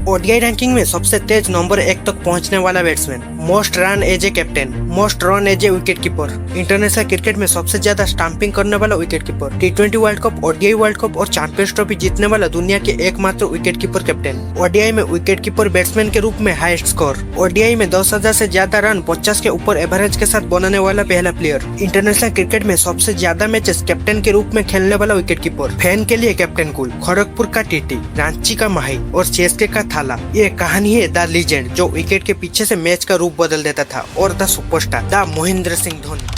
ODI ranking में सबसे तेज number 1 तक पहुंचने वाला batsman, most run as a captain, most run as a wicket keeper, international cricket में सबसे ज्यादा स्टंपिंग करने वाला विकेट कीपर, टी20 world cup, ODI world cup और चैंपियंस ट्रॉफी जीतने वाला दुनिया के एकमात्र विकेट कीपर कैप्टन, ओडीआई में विकेट कीपर बैट्समैन के रूप में हाईएस्ट स्कोर, ओडीआई में 10,000 से ज्यादा रन 50 के ऊपर एवरेज के साथ बनाने वाला पहला प्लेयर, इंटरनेशनल क्रिकेट में सबसे ज्यादा मैचेस कैप्टन के रूप में खेलने वाला विकेट कीपर, फैन के लिए कैप्टन कूल, खड़गपुर का टीटी, रांची का माही और सीएसके का थाला। ये कहानी है द लीजेंड जो विकेट के पीछे से मैच का रूप बदल देता था, और the superstar the Mahendra Singh Dhoni.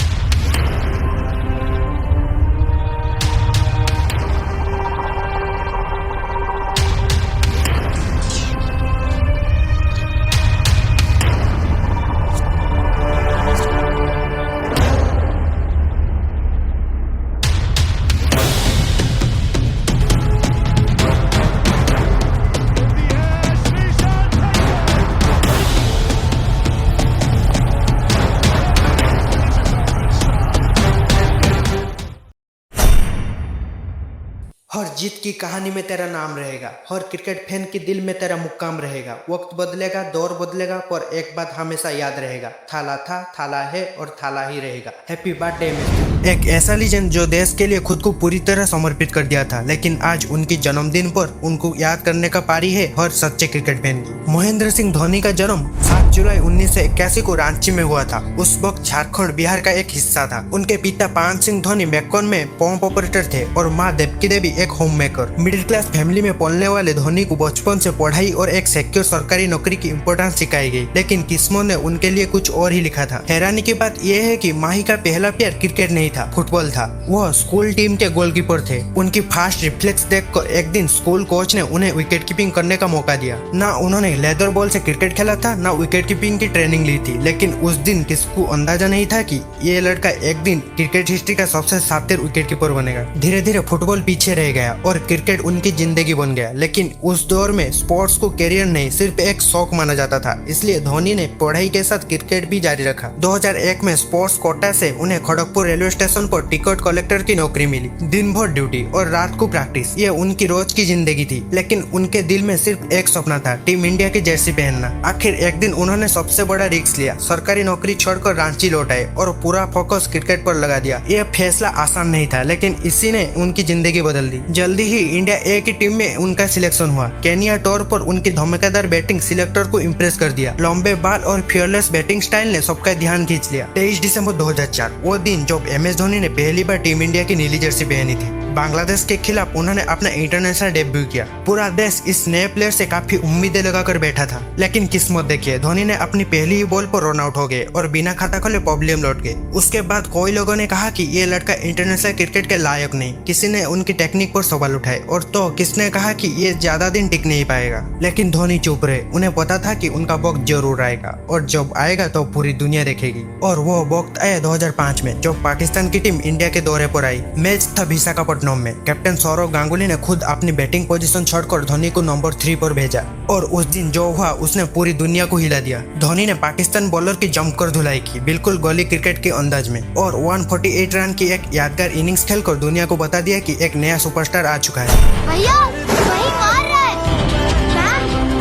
हर जीत की कहानी में तेरा नाम रहेगा, हर क्रिकेट फैन के दिल में तेरा मुक्काम रहेगा। वक्त बदलेगा, दौर बदलेगा, पर एक बात हमेशा याद रहेगा, थाला था, थाला है और थाला ही रहेगा। Happy birthday mister. एक ऐसा लीजेंड जो देश के लिए खुद को पूरी तरह समर्पित कर दिया था, लेकिन आज उनकी जन्मदिन पर उनको याद करने का पारी है हर सच्चे क्रिकेट फैन की। महेंद्र सिंह धोनी का जन्म 7 जुलाई 1981 को रांची में हुआ था। उस वक्त झारखंड बिहार का एक हिस्सा था। उनके पिता पान सिंह धोनी मैक्कॉन में पंप ऑपरेटर थे और माँ देवकी देवी एक home maker. Middle class family में पलने वाले धोनी को बचपन से पढ़ाई और एक सिक्योर सरकारी नौकरी की इम्पोर्टेंस सिखाई गई, लेकिन किस्मत ने उनके लिए कुछ और ही लिखा था। हैरानी की बात यह है कि माही का पहला प्यार क्रिकेट नहीं था, फुटबॉल था। वह स्कूल टीम के गोलकीपर थे। उनकी फास्ट रिफ्लेक्स देखकर एक दिन स्कूल कोच ने उन्हें विकेट कीपिंग करने का मौका दिया। ना उन्होंने लेदर बॉल से क्रिकेट खेला था, ना विकेट कीपिंग की ट्रेनिंग ली थी, लेकिन उस दिन किसको अंदाजा नहीं था कि ये लड़का एक दिन क्रिकेट हिस्ट्री का सबसे शातिर विकेट कीपर बनेगा। धीरे धीरे फुटबॉल पीछे रह गया और क्रिकेट उनकी जिंदगी बन गया, लेकिन उस दौर में स्पोर्ट्स को करियर नहीं, सिर्फ एक शौक माना जाता था। इसलिए धोनी ने पढ़ाई के साथ क्रिकेट भी जारी रखा। 2001 में स्पोर्ट्स कोटा से उन्हें खड़गपुर रेलवे स्टेशन पर टिकट कलेक्टर की नौकरी मिली। दिन भर ड्यूटी और रात को प्रैक्टिस, ये उनकी रोज की जिंदगी थी। लेकिन उनके दिल में सिर्फ एक सपना था, टीम इंडिया की जर्सी पहनना। आखिर एक दिन उन्होंने सबसे बड़ा रिस्क लिया, सरकारी नौकरी छोड़कर रांची लौट आए और पूरा फोकस क्रिकेट पर लगा दिया। यह फैसला आसान नहीं था, लेकिन इसी ने उनकी जिंदगी बदल दी। जल्दी ही इंडिया ए की टीम में उनका सिलेक्शन हुआ। केनिया टूर पर उनकी धमाकेदार बैटिंग सिलेक्टर को इम्प्रेस कर दिया। लंबे बाल और फियरलेस बैटिंग स्टाइल ने सबका ध्यान खींच लिया। 23 दिसंबर 2004 वो दिन जब MS धोनी ने पहली बार टीम इंडिया की नीली जर्सी पहनी थी। बांग्लादेश के खिलाफ उन्होंने अपना इंटरनेशनल डेब्यू किया। पूरा देश इस नए प्लेयर से काफी उम्मीदें लगाकर बैठा था, लेकिन किस्मत देखिए, धोनी ने अपनी पहली ही बॉल पर रन आउट हो गए और बिना खाता खोले पवेलियन लौट गए। उसके बाद कई लोगों ने कहा कि ये लड़का इंटरनेशनल क्रिकेट के लायक नहीं। किसी ने उनकी टेक्निक पर सवाल उठाए और तो किसने कहा कि ये ज्यादा दिन टिक नहीं पाएगा। लेकिन धोनी चुप रहे। उन्हें पता था कि उनका वक्त जरूर आएगा, और जब आएगा तो पूरी दुनिया देखेगी। और वो वक्त आया 2005 में, जब पाकिस्तान की टीम इंडिया के दौरे पर आई। मैच था विशाखापट्टनम में। कैप्टन सौरव गांगुली ने खुद अपनी बैटिंग पोजीशन छोड़कर धोनी को नंबर 3 पर भेजा, और उस दिन जो हुआ उसने पूरी दुनिया को हिला दिया। धोनी ने पाकिस्तान बॉलर की जमकर धुलाई की, बिल्कुल गली क्रिकेट के अंदाज में, और 148 रन की एक यादगार इनिंग्स खेलकर दुनिया को बता दिया कि एक नया सुपरस्टार आ चुका है। भैया वही मार रहा है,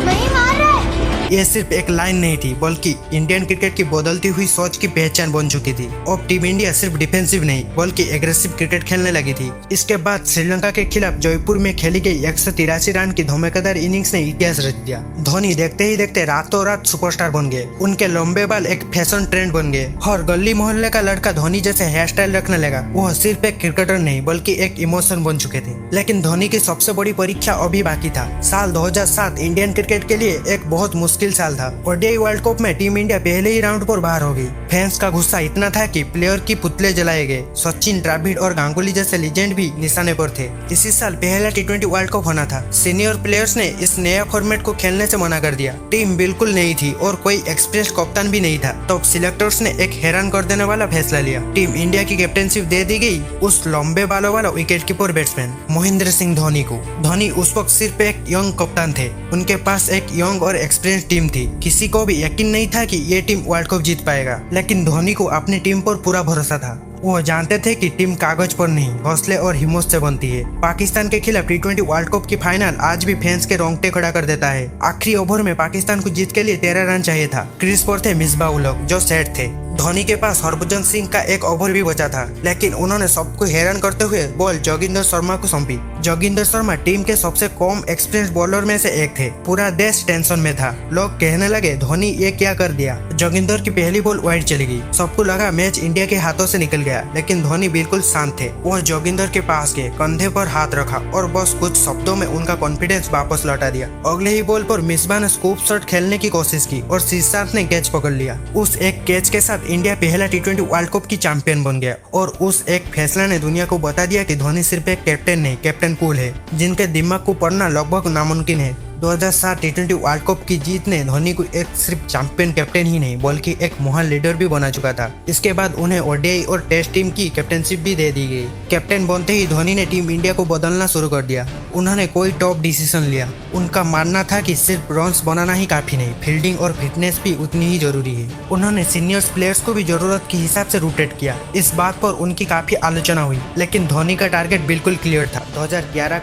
वही मार रहा है। ये सिर्फ एक लाइन नहीं थी, बल्कि इंडियन क्रिकेट की बदलती हुई सोच की पहचान बन चुकी थी। अब टीम इंडिया सिर्फ डिफेंसिव नहीं, बल्कि एग्रेसिव क्रिकेट खेलने लगी थी। इसके बाद श्रीलंका के खिलाफ जयपुर में खेली गई 183 रन की धमाकेदार इनिंग्स ने इतिहास रच दिया। धोनी देखते ही देखते रातों रात सुपरस्टार बन गए। उनके लंबे बाल एक फैशन ट्रेंड बन गए। हर गली मोहल्ले का लड़का धोनी जैसे हेयर स्टाइल रखने लगा। वह सिर्फ एक क्रिकेटर नहीं, बल्कि एक इमोशन बन चुके थे। लेकिन धोनी की सबसे बड़ी परीक्षा अभी बाकी था। साल 2007 इंडियन क्रिकेट के लिए एक बहुत मुश्किल साल था। ओडीआई वर्ल्ड कप में टीम इंडिया पहले ही राउंड पर बाहर हो गई। फैंस का गुस्सा इतना था कि प्लेयर की पुतले जलाए गए। सचिन, द्रविड़ और गांगुली जैसे लीजेंड भी निशाने पर थे। इसी साल पहला टी20 वर्ल्ड कप होना था। सीनियर प्लेयर्स ने इस नया फॉर्मेट को खेलने से मना कर दिया। टीम बिल्कुल नई थी और कोई एक्सपीरियंस कप्तान भी नहीं था। तब सिलेक्टर्स ने एक हैरान कर देने वाला फैसला लिया। टीम इंडिया की कैप्टनशिप दे दी गई उस लंबे बालों वाला विकेट कीपर बैट्समैन महेंद्र सिंह धोनी को। धोनी उस वक्त सिर्फ एक यंग कप्तान थे। उनके पास एक यंग और एक्सपीरियंस टीम थी। किसी को भी यकीन नहीं था कि ये टीम वर्ल्ड कप जीत पाएगा, लेकिन धोनी को अपनी टीम पर पूरा भरोसा था। वो जानते थे कि टीम कागज पर नहीं हौसले और हिम्मत से बनती है। पाकिस्तान के खिलाफ T20 वर्ल्ड कप की फाइनल आज भी फैंस के रोंगटे खड़ा कर देता है। आखिरी ओवर में पाकिस्तान को जीत के लिए 13 रन चाहिए था। क्रीज पर थे मिसबाह-उल-हक जो सेट थे। धोनी के पास हरभजन सिंह का एक ओवर भी बचा था, लेकिन उन्होंने सबको हैरान करते हुए बॉल जोगिंदर शर्मा को सौंपी। जोगिंदर शर्मा टीम के सबसे कम एक्सपीरियंस बॉलर में से एक थे। पूरा देश टेंशन में था। लोग कहने लगे धोनी ये क्या कर दिया। जोगिंदर की पहली बॉल वाइड चली गई। सबको लगा मैच इंडिया के हाथों से निकल गया, लेकिन धोनी बिल्कुल शांत थे। वो जोगिंदर के पास गए, कंधे पर हाथ रखा और बस कुछ शब्दों में उनका कॉन्फिडेंस वापस लौटा दिया। अगले ही बॉल पर मिसबाह ने स्कूप शॉट खेलने की कोशिश की और श्रीशांत ने कैच पकड़ लिया। उस एक कैच के साथ इंडिया पहला T20 वर्ल्ड कप की चैंपियन बन गया और उस एक फैसला ने दुनिया को बता दिया कि धोनी सिर्फ एक कैप्टन नहीं, कैप्टन कूल है, जिनके दिमाग को पढ़ना लगभग नामुमकिन है। 2007 T20 वर्ल्ड कप की जीत ने धोनी को एक सिर्फ चैंपियन कैप्टन ही नहीं बल्कि एक महान लीडर भी बना चुका था। इसके बाद उन्हें ODI और टेस्ट टीम की कैप्टनशिप भी दे दी गई। कैप्टन बनते ही धोनी ने टीम इंडिया को बदलना शुरू कर दिया। उन्होंने कोई टॉप डिसीजन लिया। उनका मानना था कि सिर्फ रन्स बनाना ही काफी नहीं, फील्डिंग और फिटनेस भी उतनी ही जरूरी है। उन्होंने सीनियर्स प्लेयर्स को भी जरूरत के हिसाब से रोटेट किया। इस बात पर उनकी काफी आलोचना हुई, लेकिन धोनी का टारगेट बिल्कुल क्लियर था। 2011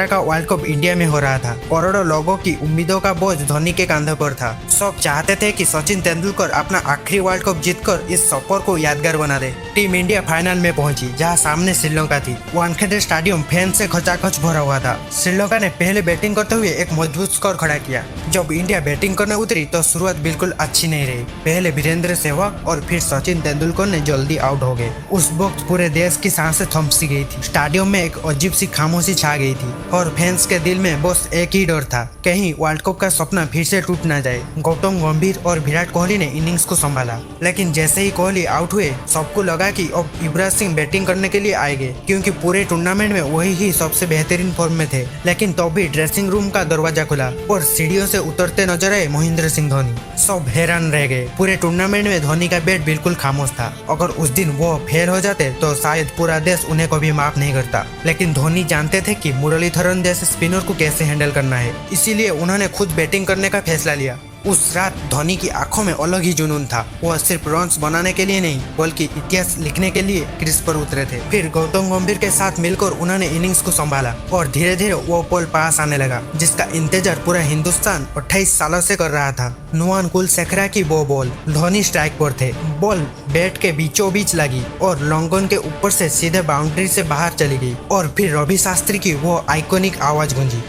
का वर्ल्ड कप इंडिया में हो रहा था। करोड़ों लोगों की उम्मीदों का बोझ धोनी के कंधों पर था। सब चाहते थे कि सचिन तेंदुलकर अपना आखिरी वर्ल्ड कप जीतकर इस सफर को यादगार बना दे। टीम इंडिया फाइनल में पहुंची, जहां सामने श्रीलंका थी। वानखेड़े स्टेडियम फैन से खचाखच भरा हुआ था। श्रीलंका ने पहले बैटिंग करते हुए एक मजबूत स्कोर खड़ा किया। जब इंडिया बैटिंग करने उतरी तो शुरुआत बिल्कुल अच्छी नहीं रही। पहले वीरेंद्र सहवाग और फिर सचिन तेंदुलकर ने जल्दी आउट हो गए। उस वक्त पूरे देश की सांसें थम सी गई थी। स्टेडियम में एक अजीब सी खामोशी छा गई थी और फैंस के दिल में बस एक ही डर था, कहीं वर्ल्ड कप का सपना फिर से टूट ना जाए। गौतम गंभीर और विराट कोहली ने इनिंग्स को संभाला, लेकिन जैसे ही कोहली आउट हुए सबको लगा कि अब युवराज सिंह बैटिंग करने के लिए आएंगे, क्योंकि पूरे टूर्नामेंट में वही ही सबसे बेहतरीन फॉर्म में थे। लेकिन तब भी ड्रेसिंग रूम का दरवाजा खुला और सीढ़ियों से उतरते नजर आए महेंद्र सिंह धोनी। सब हैरान रह गए। पूरे टूर्नामेंट में धोनी का बैट बिल्कुल खामोश था। अगर उस दिन वो फेल हो जाते तो शायद पूरा देश उन्हें कभी माफ नहीं करता। लेकिन धोनी जानते थे कि मुरलीधरन जैसे स्पिनर को कैसे हैंडल करना है, इसीलिए उन्होंने खुद बैटिंग करने का फैसला लिया। उस रात धोनी की आंखों में अलग ही जुनून था। वह सिर्फ रन्स बनाने के लिए नहीं बल्कि इतिहास लिखने के लिए क्रीज पर उतरे थे। फिर गौतम गंभीर के साथ मिलकर उन्होंने इनिंग्स को संभाला और धीरे धीरे वो बॉल पास आने लगा, जिसका इंतजार पूरा हिंदुस्तान 28 सालों से कर रहा था। नुआन कुलशेखरा की वो बॉल, धोनी स्ट्राइक पर थे। बॉल बैट के बीचों बीच लगी और लॉन्गन के ऊपर से सीधे बाउंड्री से बाहर चली गई और फिर रवि शास्त्री की वो आइकॉनिक आवाज गूंजी।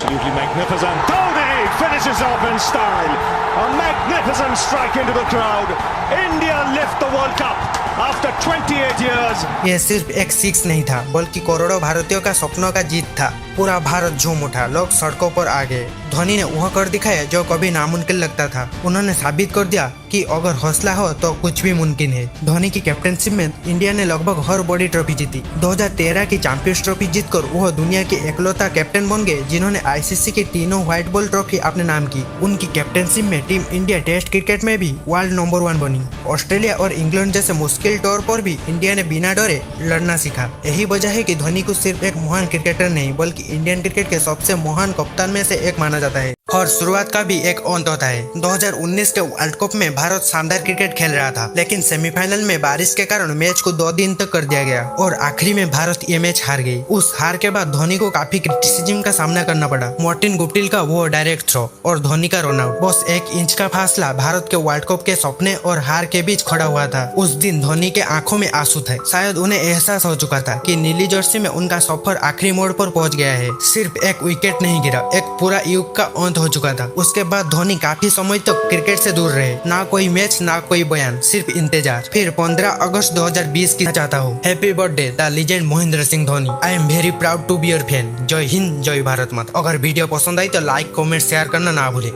Finishes off in style. A magnificent strike into the crowd. India lift the World Cup after 28 years. ये सिर्फ एक सिक्स नहीं था बल्कि करोड़ों भारतीयों का सपनों का जीत था। पूरा भारत झूम उठा, लोग सड़कों पर आ गए। धोनी ने वह कर दिखाया जो कभी नामुमकिन लगता था। उन्होंने साबित कर दिया कि अगर हौसला हो तो कुछ भी मुमकिन है। धोनी की कैप्टनशिप में इंडिया ने लगभग हर बड़ी ट्रॉफी जीती। 2013 की चैंपियंस ट्रॉफी जीतकर वह दुनिया के इकलौता कैप्टन बन गए जिन्होंने ICC की तीनों व्हाइट बॉल ट्रॉफी अपने नाम की। उनकी कैप्टनशिप में टीम इंडिया टेस्ट क्रिकेट में भी वर्ल्ड नंबर 1 बनी। ऑस्ट्रेलिया और इंग्लैंड जैसे मुश्किल दौर पर भी इंडिया ने बिना डरे लड़ना सीखा। यही वजह है कि धोनी को सिर्फ एक महान क्रिकेटर नहीं बल्कि इंडियन क्रिकेट के सबसे महान कप्तान में से एक माना जाता है। और शुरुआत का भी एक अंत होता है। 2019 के वर्ल्ड कप में भारत शानदार क्रिकेट खेल रहा था, लेकिन सेमीफाइनल में बारिश के कारण मैच को 2 दिन तक कर दिया गया और आखिरी में भारत ये मैच हार गई। उस हार के बाद धोनी को काफी क्रिटिसिज्म का सामना करना पड़ा। मार्टिन गुप्टिल का वो डायरेक्ट थ्रो और धोनी का रन आउट, बस 1 इंच का फासला भारत के वर्ल्ड कप के सपने और हार के बीच खड़ा हुआ था। उस दिन धोनी के आंखों में आंसू थे। शायद उन्हें एहसास हो चुका था कि नीली जर्सी में उनका सफर आखिरी मोड़ पर पहुंच गया है। सिर्फ एक विकेट नहीं गिरा, एक पूरा युग का अंत हो चुका था। उसके बाद धोनी काफी समय तक क्रिकेट से दूर रहे। ना कोई मैच, ना कोई बयान, सिर्फ इंतजार। फिर 15 अगस्त 2020 की चाहता हूँ। Happy birthday the legend Mahendra Singh Dhoni. I am very proud to be your fan. जय हिंद, जय भारत माता। अगर वीडियो पसंद आई तो लाइक, कमेंट, शेयर करना ना भूले।